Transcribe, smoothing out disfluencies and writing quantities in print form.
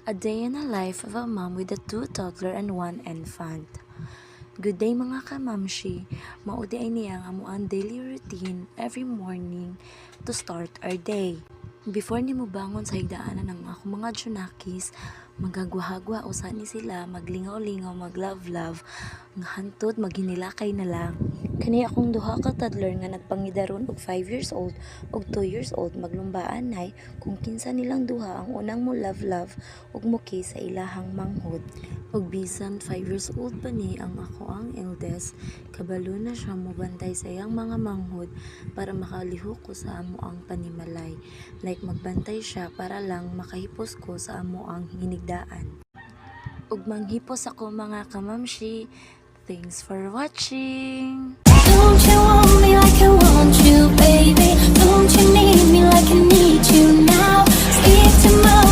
A day in the life of a mom with a 2 toddler and 1 infant. Good day mga kamamshi. Maudi ay niya ang amuang daily routine every morning to start our day. Before ni mo bangon sa higdaanan ng ako mga junakis, magagwahagwa usa ni sila, maglingaw-lingaw, mag-love-love, nga hantod maghinilakay na lang. Kani akong duha ka toddler nga nagpangidaron og 5 years old og 2 years old maglumbaan nay kung kinsa nilang duha ang unang mo love ug muki sa ilahang manghod. Og bisan 5 years old pa ni ang ako ang eldest, kabalo na siya mobantay sa iyang mga manghod para makalihok ko sa amo ang panimalay. Like magbantay siya para lang makahipos ko sa amo ang hinigdaan. Ug manghipos ako mga kamamshi. Thanks for watching! Don't you want me like I want you, baby? Don't you need me like I need you now? Speak to my